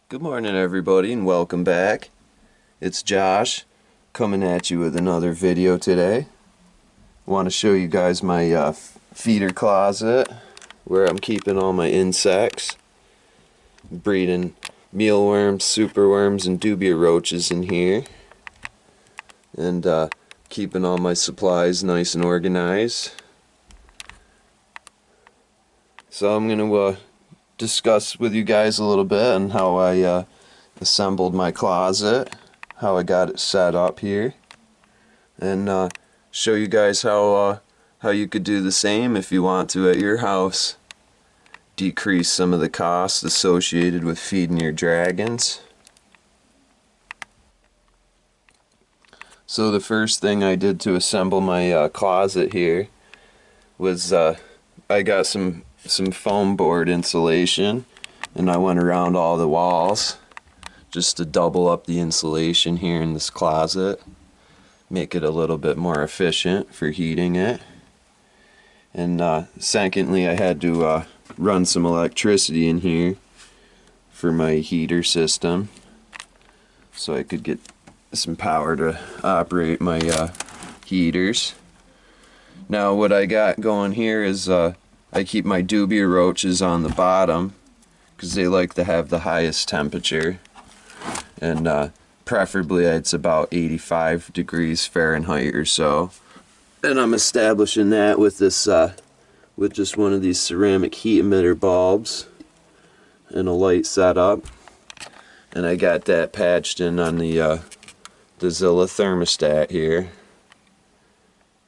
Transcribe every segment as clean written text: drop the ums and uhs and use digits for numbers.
Good morning, everybody, and welcome back. It's Josh coming at you with another video today. I want to show you guys my feeder closet where I'm keeping all my insects. Breeding mealworms, superworms, and dubia roaches in here. And keeping all my supplies nice and organized. So I'm going to discuss with you guys a little bit on how I assembled my closet, how I got it set up here, and show you guys how you could do the same if you want to at your house. Decrease some of the costs associated with feeding your dragons. So the first thing I did to assemble my closet here was I got some foam board insulation, and I went around all the walls just to double up the insulation here in this closet, make it a little bit more efficient for heating it. And secondly, I had to run some electricity in here for my heater system so I could get some power to operate my heaters. Now what I got going here is I keep my dubia roaches on the bottom because they like to have the highest temperature, and preferably it's about 85 degrees Fahrenheit or so. And I'm establishing that with this with just one of these ceramic heat emitter bulbs and a light setup, and I got that patched in on the Zilla thermostat here,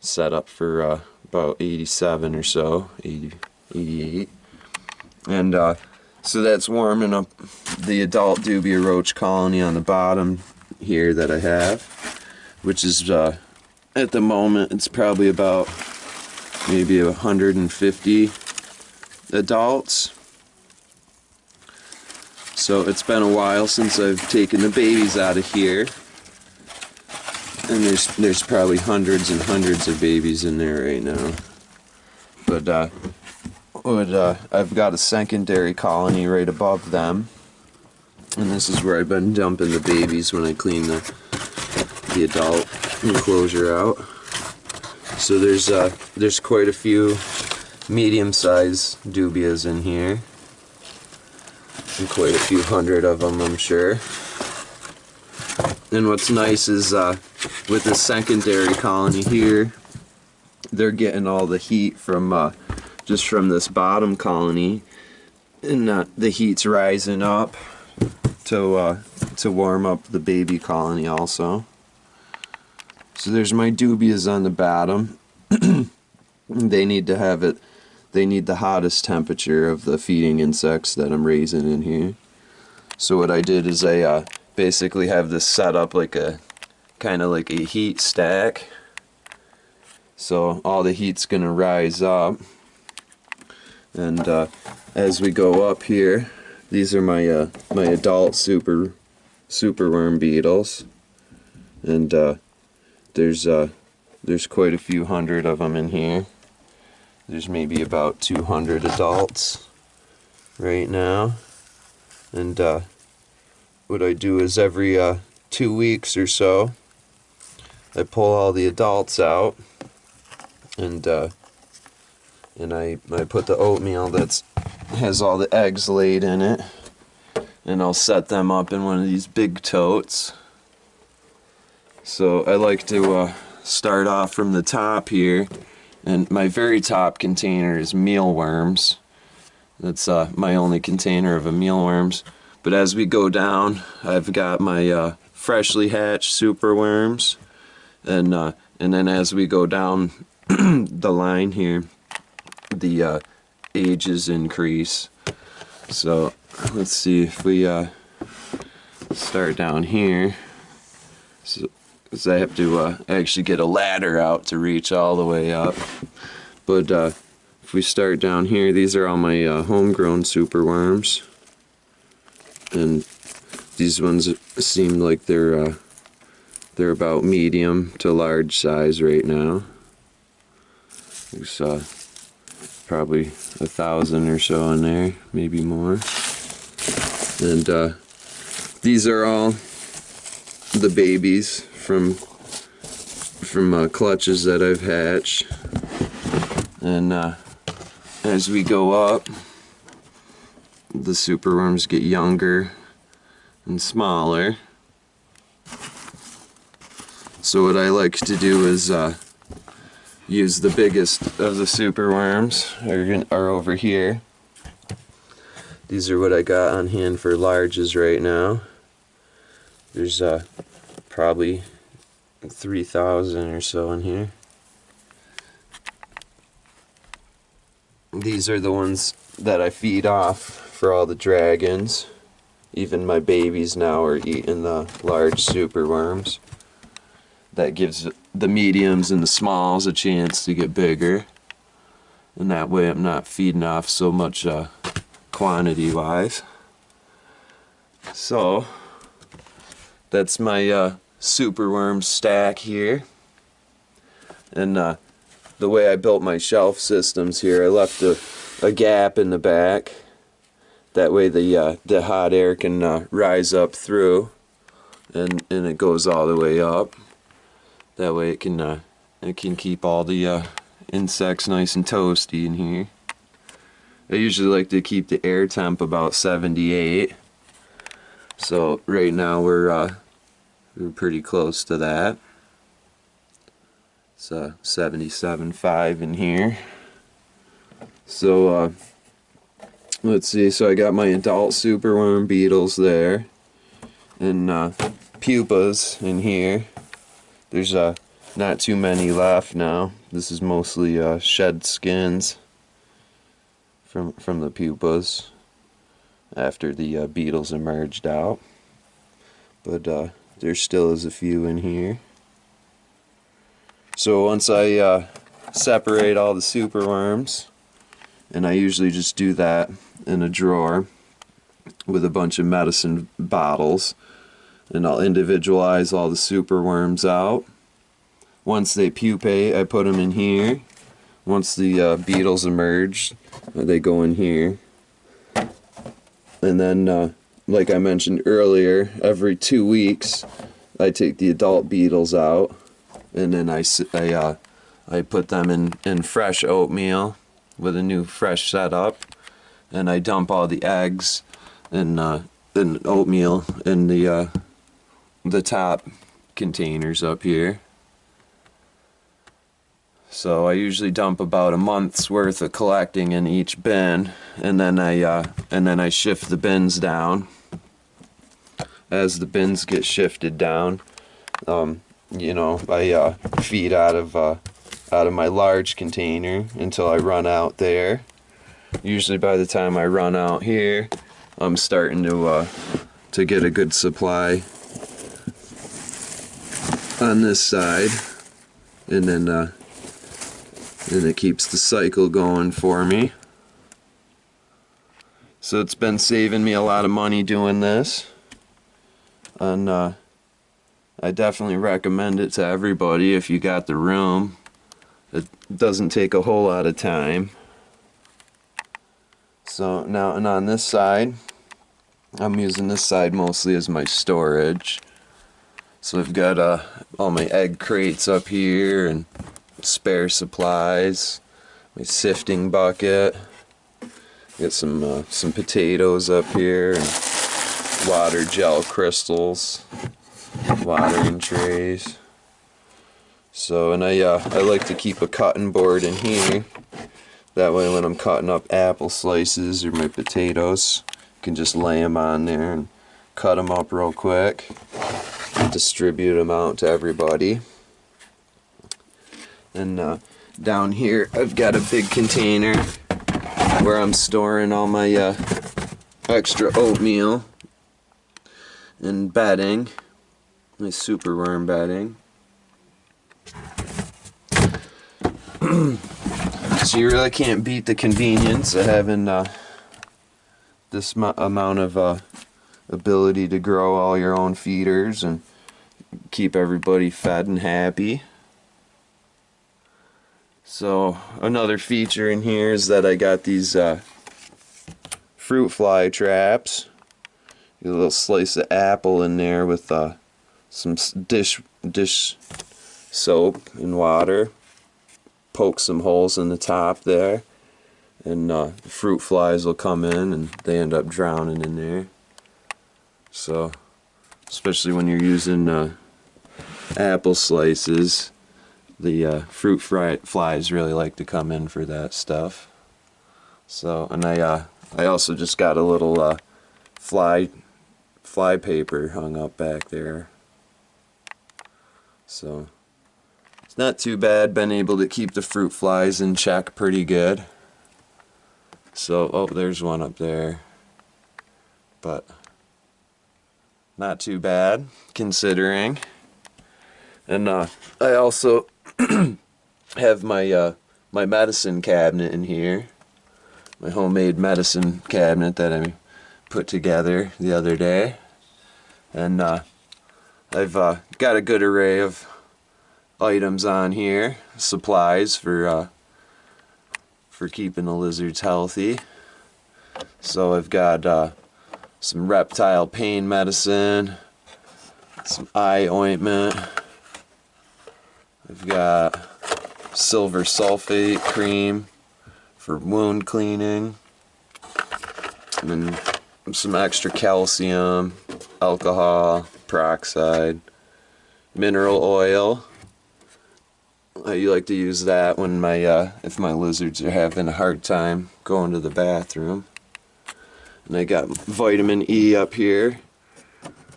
set up for about 87 or so, 88. And so that's warming up the adult dubia roach colony on the bottom here that I have, which is at the moment it's probably about maybe 150 adults. So it's been a while since I've taken the babies out of here, and there's probably hundreds and hundreds of babies in there right now. But I've got a secondary colony right above them, and this is where I've been dumping the babies when I clean the adult enclosure out. So there's quite a few medium-sized dubias in here, and quite a few hundred of them, I'm sure. And what's nice is with the secondary colony here, they're getting all the heat from just from this bottom colony, and the heat's rising up to warm up the baby colony also. So there's my dubias on the bottom. They need to have it. They need the hottest temperature of the feeding insects that I'm raising in here. So what I did is I basically have this set up like a kind of like a heat stack. So all the heat's gonna rise up, and as we go up here, these are my my adult superworm beetles, and there's quite a few hundred of them in here. There's maybe about 200 adults right now, and what I do is every 2 weeks or so, I pull all the adults out, and I put the oatmeal that has all the eggs laid in it, and I'll set them up in one of these big totes. So I like to start off from the top here, and my very top container is mealworms. That's my only container of mealworms. But as we go down, I've got my freshly hatched superworms, and then as we go down the line here, the ages increase. So let's see if we start down here. So I have to actually get a ladder out to reach all the way up. But if we start down here, these are all my homegrown superworms, and these ones seem like they're about medium to large size right now. There's probably 1,000 or so in there, maybe more. And these are all the babies from clutches that I've hatched. And as we go up, the superworms get younger and smaller. So what I like to do is use the biggest of the superworms are over here. These are what I got on hand for larges right now. There's probably 3,000 or so in here. These are the ones that I feed off for all the dragons. Even my babies now are eating the large superworms. That gives the mediums and the smalls a chance to get bigger. And that way I'm not feeding off so much quantity wise. So that's my superworm stack here. And the way I built my shelf systems here, I left a gap in the back. That way the hot air can rise up through, and it goes all the way up. That way it can keep all the insects nice and toasty in here. I usually like to keep the air temp about 78. So right now we're pretty close to that. It's 77.5 in here. So let's see. So I got my adult superworm beetles there, and pupas in here. There's not too many left now. This is mostly shed skins from the pupas after the beetles emerged out. But there still is a few in here. So once I separate all the superworms, and I usually just do that in a drawer with a bunch of medicine bottles, and I'll individualize all the superworms out. Once they pupate, I put them in here. Once the beetles emerge, they go in here. And then, like I mentioned earlier, every 2 weeks I take the adult beetles out, and then I put them in fresh oatmeal with a new fresh setup, and I dump all the eggs and oatmeal in the top containers up here. So I usually dump about a month's worth of collecting in each bin, and then I shift the bins down. As the bins get shifted down, you know, I feed out of my large container until I run out there. Usually by the time I run out here, I'm starting to get a good supply on this side, and then it keeps the cycle going for me. So it's been saving me a lot of money doing this, and I definitely recommend it to everybody if you got the room. It doesn't take a whole lot of time. So now, and on this side, I'm using this side mostly as my storage. So I've got all my egg crates up here and spare supplies, my sifting bucket. Got some potatoes up here, and water gel crystals, watering trays. So, and I like to keep a cutting board in here. That way when I'm cutting up apple slices or my potatoes, I can just lay them on there and cut them up real quick. Distribute them out to everybody. And down here I've got a big container where I'm storing all my extra oatmeal and bedding, my superworm bedding. So you really can't beat the convenience of having this amount of ability to grow all your own feeders and keep everybody fed and happy. So another feature in here is that I got these fruit fly traps, Get a little slice of apple in there with some dish soap and water. Poke some holes in the top there, and the fruit flies will come in and they end up drowning in there. So, especially when you're using apple slices, the fruit flies really like to come in for that stuff. So, and I also just got a little fly paper hung up back there. So it's not too bad. Been able to keep the fruit flies in check pretty good. So, oh, there's one up there, but not too bad considering. And I also have my my medicine cabinet in here, my homemade medicine cabinet that I put together the other day, and I've got a good array of items on here, supplies for keeping the lizards healthy. So I've got some reptile pain medicine, some eye ointment. I've got silver sulfate cream for wound cleaning, and then some extra calcium, alcohol, peroxide, mineral oil. I like to use that when if my lizards are having a hard time going to the bathroom. And I got vitamin E up here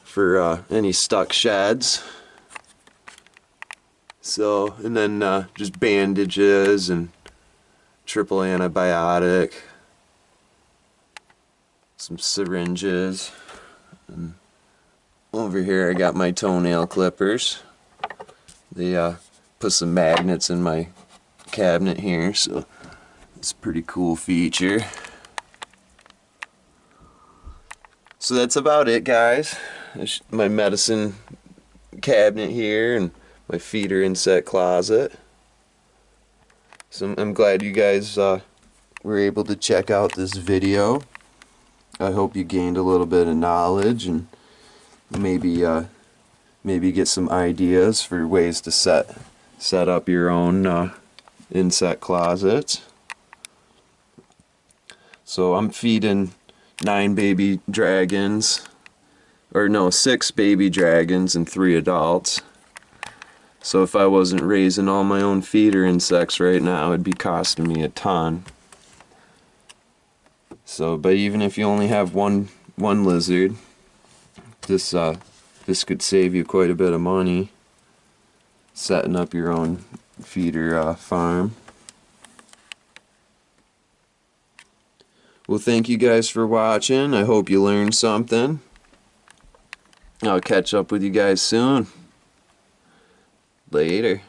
for any stuck sheds. So, and then just bandages and triple antibiotic, some syringes, and over here I got my toenail clippers. They put some magnets in my cabinet here, so it's a pretty cool feature. So that's about it, guys. My medicine cabinet here and my feeder insect closet. So I'm glad you guys were able to check out this video. I hope you gained a little bit of knowledge and maybe get some ideas for ways to set up your own insect closets. So I'm feeding 6 baby dragons and 3 adults. So if I wasn't raising all my own feeder insects right now, it'd be costing me a ton. So, but even if you only have one lizard, this could save you quite a bit of money setting up your own feeder farm. Well, thank you guys for watching. I hope you learned something. I'll catch up with you guys soon. Later.